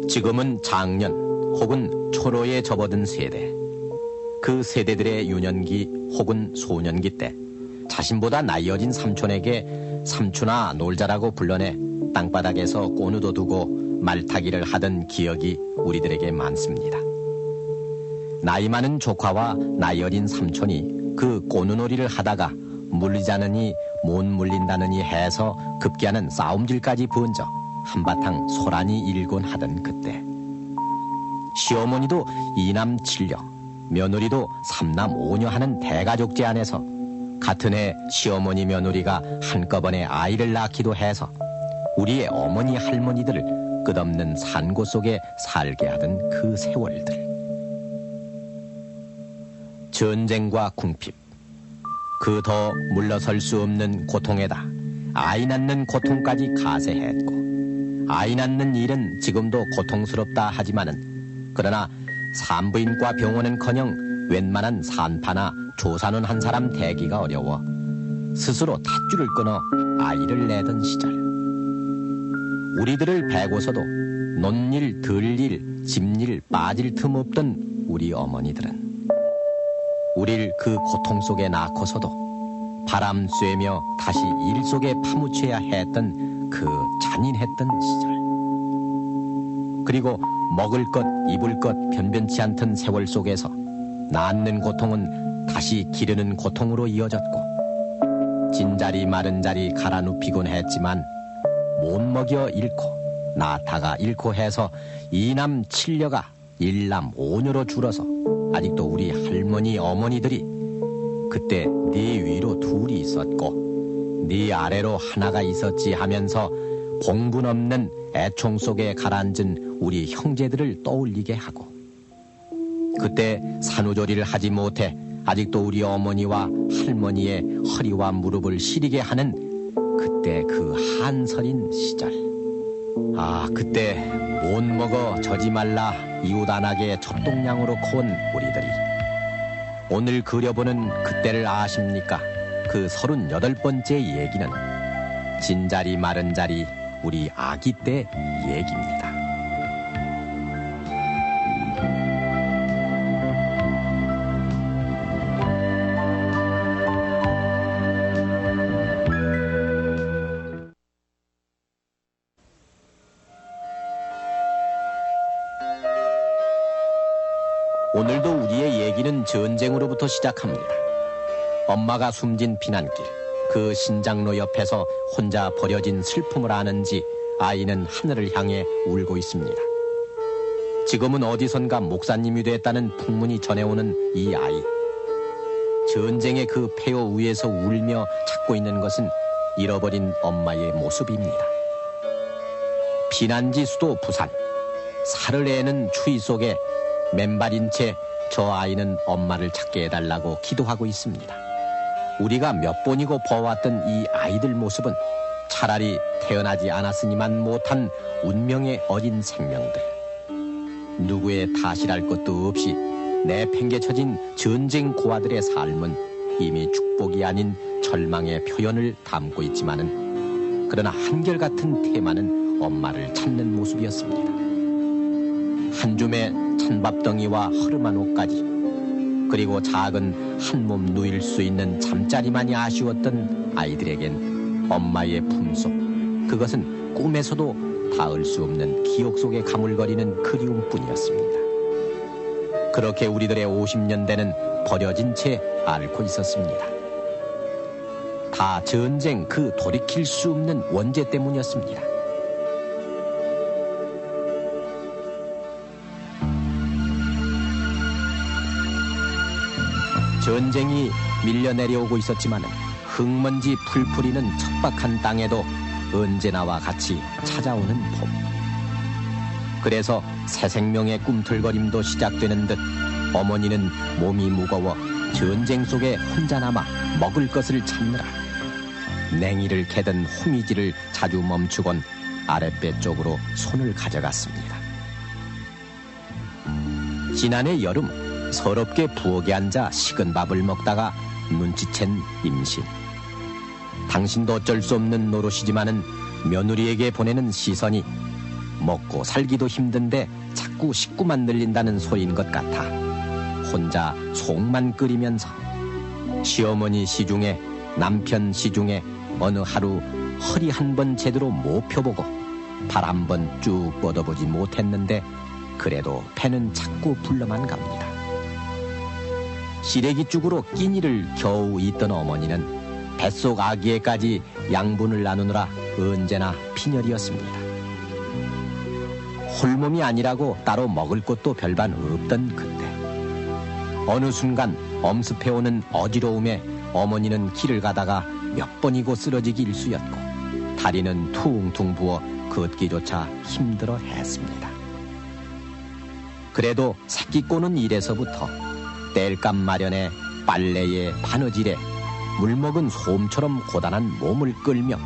지금은 장년 혹은 초로에 접어든 세대, 그 세대들의 유년기 혹은 소년기 때 자신보다 나이 어린 삼촌에게 삼촌아 놀자라고 불러내 땅바닥에서 꼬누도 두고 말타기를 하던 기억이 우리들에게 많습니다. 나이 많은 조카와 나이 어린 삼촌이 그 꼬누놀이를 하다가 물리자느니 못 물린다느니 해서 급기야는 싸움질까지 번져 한바탕 소란이 일곤 하던 그때, 시어머니도 이남 칠녀, 며느리도 삼남 오녀 하는 대가족제 안에서 같은 해 시어머니 며느리가 한꺼번에 아이를 낳기도 해서 우리의 어머니 할머니들을 끝없는 산고 속에 살게 하던 그 세월들. 전쟁과 궁핍, 그 더 물러설 수 없는 고통에다 아이 낳는 고통까지 가세했고, 아이 낳는 일은 지금도 고통스럽다 하지만은 그러나 산부인과 병원은커녕 웬만한 산파나 조사는 한 사람 대기가 어려워 스스로 탯줄을 끊어 아이를 내던 시절, 우리들을 베고서도 논일, 들일, 집일, 빠질 틈 없던 우리 어머니들은 우릴 그 고통 속에 낳고서도 바람 쐬며 다시 일 속에 파묻혀야 했던 그 잔인했던 시절, 그리고 먹을 것, 입을 것 변변치 않던 세월 속에서 낳는 고통은 다시 기르는 고통으로 이어졌고, 진자리 마른 자리 갈아 눕히곤 했지만 못 먹여 잃고 낳다가 잃고 해서 이남 칠녀가 일남 오녀로 줄어서 아직도 우리 할머니 어머니들이 그때 네 위로 둘이 있었고 네 아래로 하나가 있었지 하면서 봉분 없는 애총 속에 가라앉은 우리 형제들을 떠올리게 하고, 그때 산후조리를 하지 못해 아직도 우리 어머니와 할머니의 허리와 무릎을 시리게 하는 그때 그 한설인 시절. 아, 그때 못 먹어 저지 말라 이웃 안하게 첩동량으로 커온 우리들이 오늘 그려보는 그때를 아십니까? 그 38번째 얘기는 진자리 마른 자리 우리 아기 때 얘기입니다. 오늘도 우리의 얘기는 전쟁으로부터 시작합니다. 엄마가 숨진 피난길, 그 신장로 옆에서 혼자 버려진 슬픔을 아는지 아이는 하늘을 향해 울고 있습니다. 지금은 어디선가 목사님이 됐다는 풍문이 전해오는 이 아이. 전쟁의 그 폐허 위에서 울며 찾고 있는 것은 잃어버린 엄마의 모습입니다. 피난지 수도 부산, 살을 애는 추위 속에 맨발인 채 저 아이는 엄마를 찾게 해달라고 기도하고 있습니다. 우리가 몇 번이고 보았던 이 아이들 모습은 차라리 태어나지 않았으니만 못한 운명의 어린 생명들. 누구의 탓이랄 것도 없이 내팽개쳐진 전쟁 고아들의 삶은 이미 축복이 아닌 절망의 표현을 담고 있지만은, 그러나 한결같은 테마는 엄마를 찾는 모습이었습니다. 한 줌의 찬밥덩이와 허름한 옷까지, 그리고 작은 한 몸 누일 수 있는 잠자리만이 아쉬웠던 아이들에겐 엄마의 품속, 그것은 꿈에서도 닿을 수 없는 기억 속에 가물거리는 그리움뿐이었습니다. 그렇게 우리들의 50년대는 버려진 채 앓고 있었습니다. 다 전쟁 그 돌이킬 수 없는 원죄 때문이었습니다. 전쟁이 밀려 내려오고 있었지만 흙먼지 풀풀이는 척박한 땅에도 언제나와 같이 찾아오는 봄. 그래서 새 생명의 꿈틀거림도 시작되는 듯 어머니는 몸이 무거워 전쟁 속에 혼자 남아 먹을 것을 찾느라 냉이를 캐던 호미질을 자주 멈추곤 아랫배 쪽으로 손을 가져갔습니다. 지난해 여름 서럽게 부엌에 앉아 식은 밥을 먹다가 눈치챈 임신. 당신도 어쩔 수 없는 노릇이지만은 며느리에게 보내는 시선이 먹고 살기도 힘든데 자꾸 식구만 늘린다는 소리인 것 같아 혼자 속만 끓이면서 시어머니 시중에 남편 시중에 어느 하루 허리 한 번 제대로 못 펴보고 발 한 번 쭉 뻗어보지 못했는데 그래도 배는 자꾸 불러만 갑니다. 시래기죽으로 끼니를 겨우 잇던 어머니는 뱃속 아기에까지 양분을 나누느라 언제나 빈혈이었습니다. 홀몸이 아니라고 따로 먹을 것도 별반 없던 그때 어느 순간 엄습해오는 어지러움에 어머니는 길을 가다가 몇 번이고 쓰러지기 일쑤였고 다리는 퉁퉁 부어 걷기조차 힘들어 했습니다. 그래도 새끼 꼬는 일에서부터 땔감 마련에 빨래에 바느질에 물먹은 솜처럼 고단한 몸을 끌며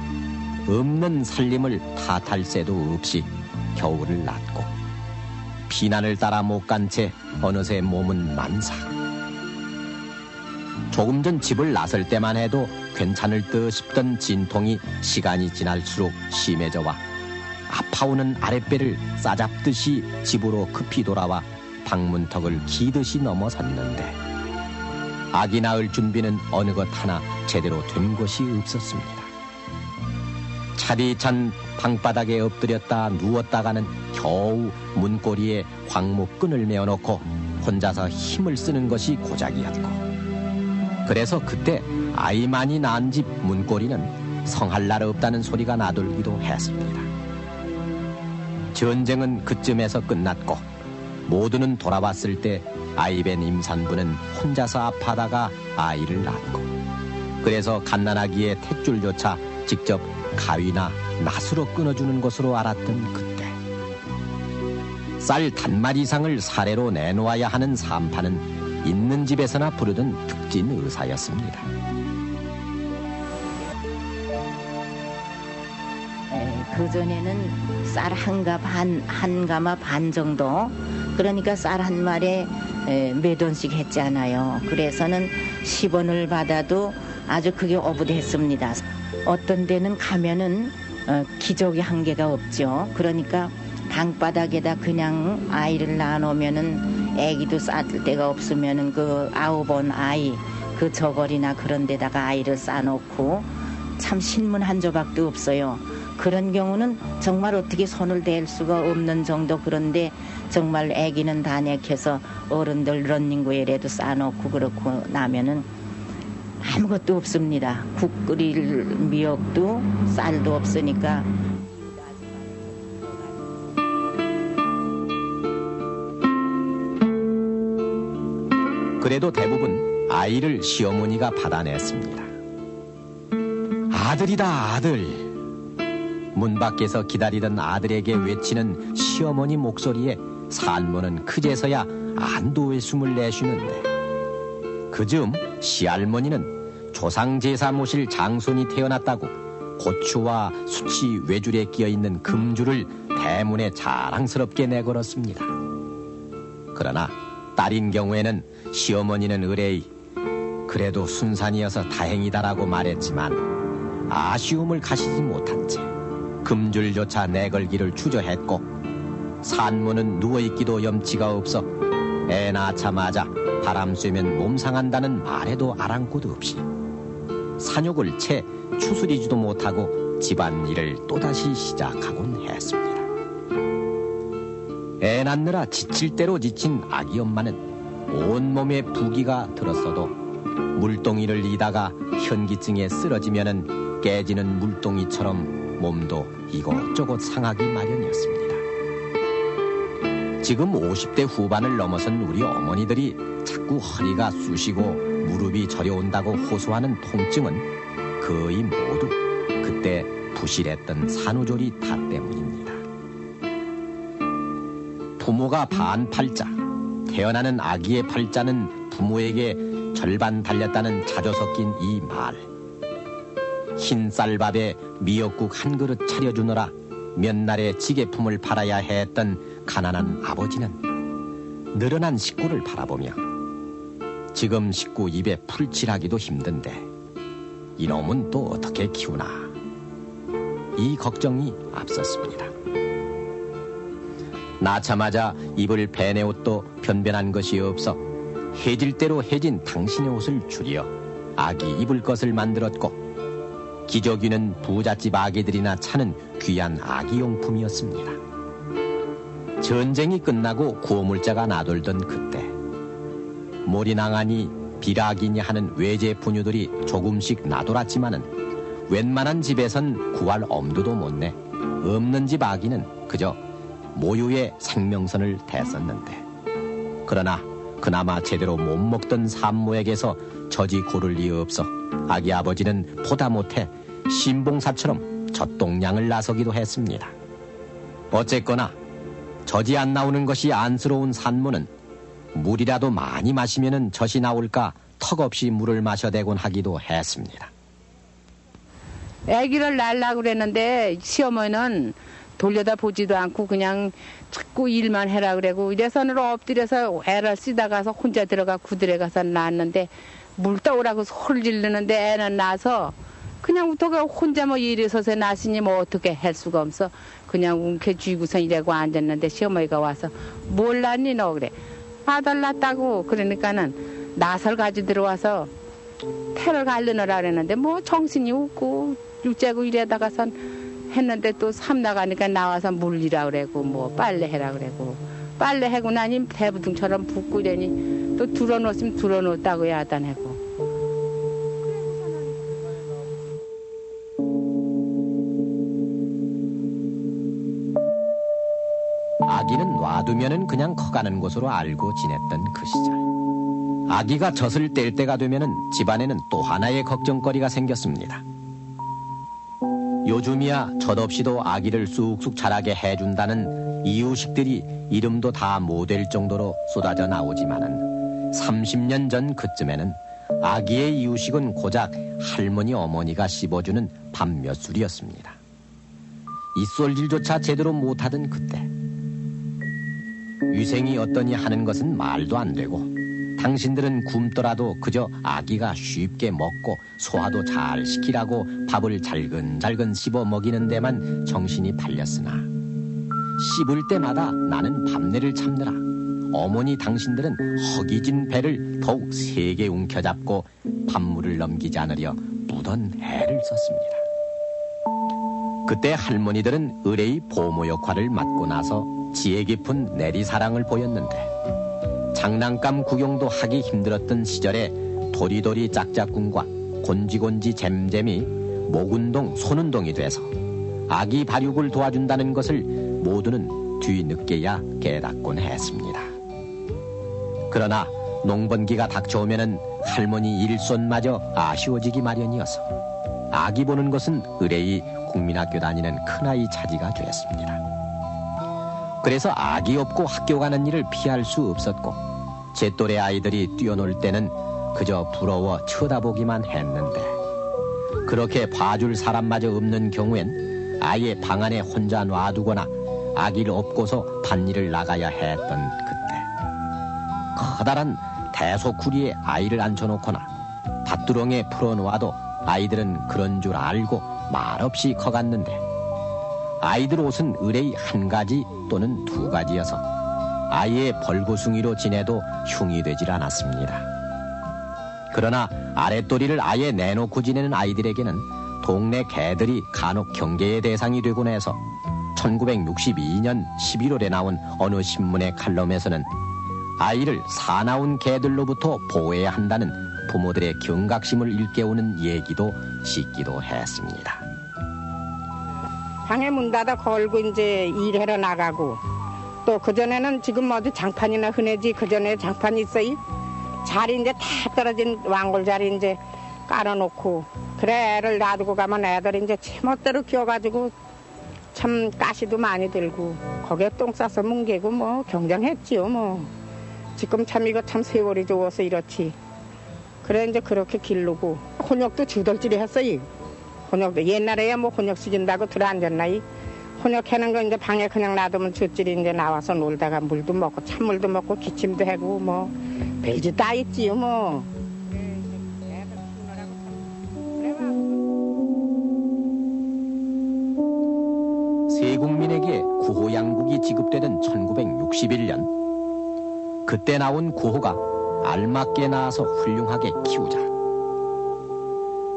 없는 살림을 탓할 새도 없이 겨울을 났고 피난을 따라 못 간 채 어느새 몸은 만삭. 조금 전 집을 나설 때만 해도 괜찮을 듯 싶던 진통이 시간이 지날수록 심해져와 아파오는 아랫배를 싸잡듯이 집으로 급히 돌아와 방문턱을 기듯이 넘어섰는데 아기 낳을 준비는 어느 것 하나 제대로 된 것이 없었습니다. 차디찬 방바닥에 엎드렸다 누웠다가는 겨우 문고리에 광목끈을 메어놓고 혼자서 힘을 쓰는 것이 고작이었고 그래서 그때 아이만이 낳은 집 문고리는 성할 날 없다는 소리가 나돌기도 했습니다. 전쟁은 그쯤에서 끝났고 모두는 돌아왔을 때 아이벤 임산부는 혼자서 아파다가 아이를 낳고 그래서 갓난아기의 탯줄조차 직접 가위나 낫으로 끊어주는 것으로 알았던 그때 쌀 단말 이상을 사례로 내놓아야 하는 산파는 있는 집에서나 부르던 특진 의사였습니다. 그전에는 쌀 한 가마 반 정도 그러니까 쌀 한 말에 몇 원씩 했잖아요. 그래서는 10원을 받아도 아주 그게 어부됐습니다. 어떤 데는 가면은 기저귀 한 개가 없죠. 그러니까 방바닥에다 그냥 아이를 낳아놓으면은 애기도 쌀 데가 없으면은 그 9번 아이 그 저고리나 그런 데다가 아이를 싸놓고 참 신문 한 조각도 없어요. 그런 경우는 정말 어떻게 손을 댈 수가 없는 정도. 그런데 정말 애기는 다 내켜서 어른들 런닝구에라도 싸놓고 그렇고 나면은 아무것도 없습니다. 국 끓일 미역도 쌀도 없으니까. 그래도 대부분 아이를 시어머니가 받아냈습니다. 아들이다 아들. 문 밖에서 기다리던 아들에게 외치는 시어머니 목소리에 산모는 그제서야 안도의 숨을 내쉬는데 그즈음 시할머니는 조상제사 모실 장손이 태어났다고 고추와 수치 외줄에 끼어있는 금줄을 대문에 자랑스럽게 내걸었습니다. 그러나 딸인 경우에는 시어머니는 의뢰이 그래도 순산이어서 다행이다라고 말했지만 아쉬움을 가시지 못한 채 금줄조차 내걸기를 주저했고 산모는 누워있기도 염치가 없어 애 낳자마자 바람 쐬면 몸 상한다는 말에도 아랑곳 없이 산욕을 채 추스리지도 못하고 집안일을 또다시 시작하곤 했습니다. 애 낳느라 지칠 대로 지친 아기 엄마는 온몸에 부기가 들었어도 물동이를 이다가 현기증에 쓰러지면은 깨지는 물동이처럼 몸도 이곳저곳 상하기 마련이었습니다. 지금 50대 후반을 넘어선 우리 어머니들이 자꾸 허리가 쑤시고 무릎이 저려온다고 호소하는 통증은 거의 모두 그때 부실했던 산후조리 탓 때문입니다. 부모가 반팔자, 태어나는 아기의 팔자는 부모에게 절반 달렸다는 자조 섞인 이 말. 흰 쌀밥에 미역국 한 그릇 차려주느라 몇 날의 지게품을 팔아야 했던 가난한 아버지는 늘어난 식구를 바라보며 지금 식구 입에 풀칠하기도 힘든데 이놈은 또 어떻게 키우나 이 걱정이 앞섰습니다. 낳자마자 입을 베내 옷도 변변한 것이 없어 해질 대로 해진 당신의 옷을 줄여 아기 입을 것을 만들었고 기저귀는 부잣집 아기들이나 차는 귀한 아기 용품이었습니다. 전쟁이 끝나고 구호물자가 나돌던 그때 몰이낭하니 비락이니 하는 외제 부녀들이 조금씩 나돌았지만은 웬만한 집에선 구할 엄두도 못 내 없는 집 아기는 그저 모유의 생명선을 댔었는데 그러나 그나마 제대로 못 먹던 산모에게서 젖이 고를 리 없어 아기 아버지는 보다 못해 신봉사처럼 젖동량을 나서기도 했습니다. 어쨌거나 젖이 안 나오는 것이 안쓰러운 산모는 물이라도 많이 마시면은 젖이 나올까 턱없이 물을 마셔대곤 하기도 했습니다. 아기를 낳으려고 그랬는데 시어머니는 돌려다 보지도 않고 그냥 자꾸 일만 해라 그러고 이래서는 엎드려서 애를 쓰다가서 혼자 들어가 구들에 가서 낳았는데 물 떠오라고 소리를 지르는데 애는 나서 그냥 어떻게 혼자 뭐 일어서서 낳으시니 뭐 어떻게 할 수가 없어. 그냥 움켜쥐고선 이래고 앉았는데 시어머니가 와서 뭘 낳니 너 그래. 아들 낳았다고. 그러니까는 나설 가지 들어와서 태를 갈르느라 그랬는데 뭐 정신이 없고 육제고 이래다가선 했는데 또 삼 나가니까 나와서 물리라 그래고 뭐 빨래해라 그래고 빨래하고 나니 대부둥처럼 붓고 이러니 또 들어놓으면 들어놓았다고 야단하고. 아기는 놔두면은 그냥 커가는 것으로 알고 지냈던 그 시절. 아기가 젖을 뗄 때가 되면은 집안에는 또 하나의 걱정거리가 생겼습니다. 요즘이야 젖 없이도 아기를 쑥쑥 자라게 해준다는 이유식들이 이름도 다 못 될 정도로 쏟아져 나오지만은 30년 전 그쯤에는 아기의 이유식은 고작 할머니 어머니가 씹어주는 밥 몇 술이었습니다. 입솔질조차 제대로 못하던 그때 위생이 어떠니 하는 것은 말도 안 되고 당신들은 굶더라도 그저 아기가 쉽게 먹고 소화도 잘 시키라고 밥을 잘근잘근 씹어 먹이는 데만 정신이 팔렸으나 씹을 때마다 나는 밤내를 참느라 어머니 당신들은 허기진 배를 더욱 세게 움켜잡고 밥물을 넘기지 않으려 무던 애를 썼습니다. 그때 할머니들은 의뢰의 보모 역할을 맡고 나서 지혜 깊은 내리사랑을 보였는데 장난감 구경도 하기 힘들었던 시절에 도리도리 짝짝꿍과 곤지곤지 잼잼이 목운동 손운동이 돼서 아기 발육을 도와준다는 것을 모두는 뒤늦게야 깨닫곤 했습니다. 그러나 농번기가 닥쳐오면은 할머니 일손마저 아쉬워지기 마련이어서 아기 보는 것은 의뢰의 국민학교 다니는 큰아이 차지가 되었습니다. 그래서 아기 없고 학교 가는 일을 피할 수 없었고 제 또래 아이들이 뛰어놀 때는 그저 부러워 쳐다보기만 했는데 그렇게 봐줄 사람마저 없는 경우엔 아예 방 안에 혼자 놔두거나 아기를 업고서 밭일을 나가야 했던 그때 커다란 대소쿠리에 아이를 앉혀놓거나 밭두렁에 풀어놓아도 아이들은 그런 줄 알고 말없이 커갔는데 아이들 옷은 의뢰의 한 가지 또는 두 가지여서 아이의 벌구숭이로 지내도 흉이 되질 않았습니다. 그러나 아랫도리를 아예 내놓고 지내는 아이들에게는 동네 개들이 간혹 경계의 대상이 되곤 해서 1962년 11월에 나온 어느 신문의 칼럼에서는 아이를 사나운 개들로부터 보호해야 한다는 부모들의 경각심을 일깨우는 얘기도 싣기도 했습니다. 방에 문 닫아 걸고 이제 일하러 나가고 또 그전에는 지금 어디 장판이나 흔해지 그전에 장판이 있어요. 자리 이제 다 떨어진 왕골 자리 이제 깔아놓고 그래 애를 놔두고 가면 애들이 이제 제멋대로 키워가지고 참 가시도 많이 들고 거기에 똥 싸서 뭉개고 뭐 경쟁했지요 뭐. 지금 참 이거 참 세월이 좋아서 이렇지. 그래 이제 그렇게 기르고 혼역도 주덜질이 했어요. 혼역도 옛날에야 뭐 혼역 시킨다고 들어앉았나이. 혼역하는 거 이제 방에 그냥 놔두면 젖질이 이제 나와서 놀다가 물도 먹고 찬물도 먹고 기침도 하고 뭐 별짓 다 있지요 뭐. 세국민에게 구호양국 교육이 지급되던 1961년 그때 나온 구호가 알맞게 낳아서 훌륭하게 키우자.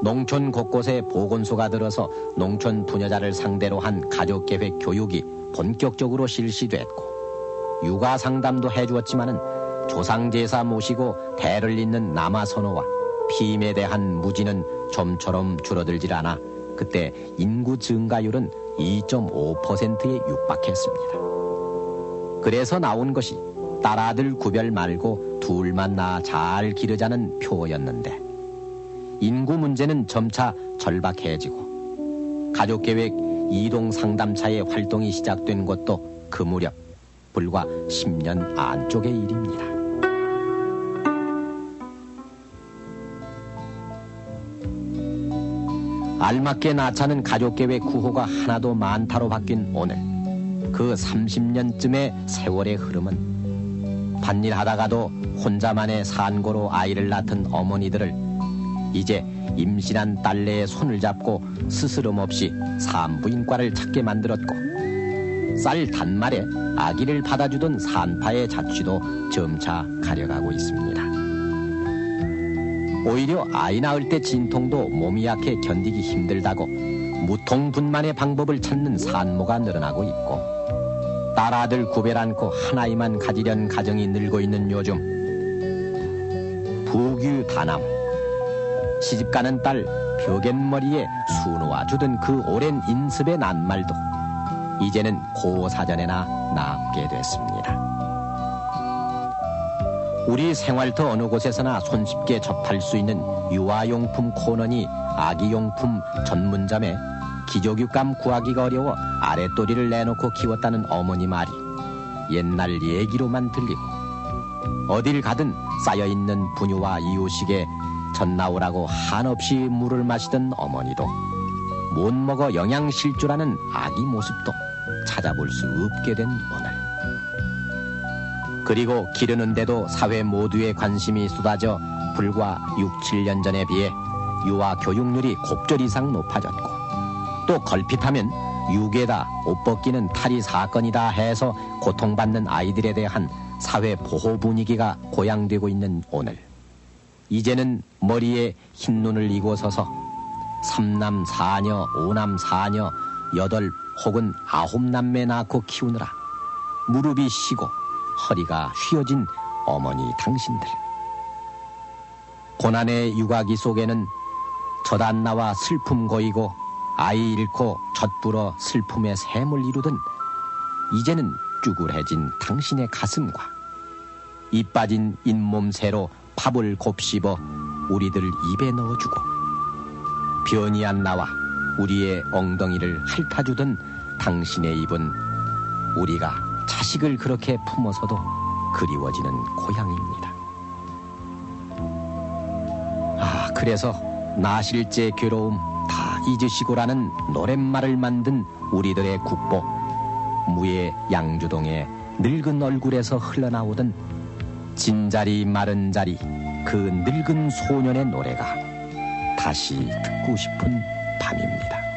농촌 곳곳에 보건소가 들어서 농촌 부녀자를 상대로 한 가족계획 교육이 본격적으로 실시됐고 육아 상담도 해주었지만은 조상제사 모시고 대를 잇는 남아선호와 피임에 대한 무지는 좀처럼 줄어들질 않아 그때 인구 증가율은 2.5%에 육박했습니다. 그래서 나온 것이 딸아들 구별 말고 둘만 낳아 잘 기르자는 표였는데 인구 문제는 점차 절박해지고 가족계획 이동 상담차의 활동이 시작된 것도 그 무렵 불과 10년 안쪽의 일입니다. 알맞게 낳자는 가족계획 구호가 하나도 많다로 바뀐 오늘 그 30년쯤의 세월의 흐름은 밭일하다가도 혼자만의 산고로 아이를 낳던 어머니들을 이제 임신한 딸내의 손을 잡고 스스럼 없이 산부인과를 찾게 만들었고 쌀 단말에 아기를 받아주던 산파의 자취도 점차 가려가고 있습니다. 오히려 아이 낳을 때 진통도 몸이 약해 견디기 힘들다고 무통분만의 방법을 찾는 산모가 늘어나고 있고 딸아들 구별 않고 하나이만 가지려는 가정이 늘고 있는 요즘 부규다남 시집가는 딸 벽앤머리에 수놓아 주던 그 오랜 인습의 낱말도 이제는 고사전에나 남게 됐습니다. 우리 생활터 어느 곳에서나 손쉽게 접할 수 있는 유아용품 코너니 아기용품 전문점에 기저귀감 구하기가 어려워 아랫도리를 내놓고 키웠다는 어머니 말이 옛날 얘기로만 들리고 어딜 가든 쌓여있는 분유와 이유식에 젖나오라고 한없이 물을 마시던 어머니도 못 먹어 영양실조라는 아기 모습도 찾아볼 수 없게 된 오늘. 그리고 기르는데도 사회 모두의 관심이 쏟아져 불과 6, 7년 전에 비해 유아 교육률이 곱절 이상 높아졌고 또 걸핏하면 유괴다, 옷 벗기는 탈이 사건이다 해서 고통받는 아이들에 대한 사회 보호 분위기가 고양되고 있는 오늘. 이제는 머리에 흰 눈을 이고 서서 3남 4녀, 5남 4녀, 8 혹은 9남매 낳고 키우느라 무릎이 쉬고 허리가 휘어진 어머니 당신들. 고난의 육아기 속에는 젖 안 나와 슬픔 고이고 아이 잃고 젖 불어 슬픔의 샘을 이루던 이제는 쭈글해진 당신의 가슴과 이 빠진 잇몸새로 밥을 곱씹어 우리들 입에 넣어주고 변이 안 나와 우리의 엉덩이를 핥아주던 당신의 입은 우리가 자식을 그렇게 품어서도 그리워지는 고향입니다. 아, 그래서 나실제 괴로움 다 잊으시고라는 노랫말을 만든 우리들의 국보 무의 양주동의 늙은 얼굴에서 흘러나오던 진자리 마른 자리 그 늙은 소년의 노래가 다시 듣고 싶은 밤입니다.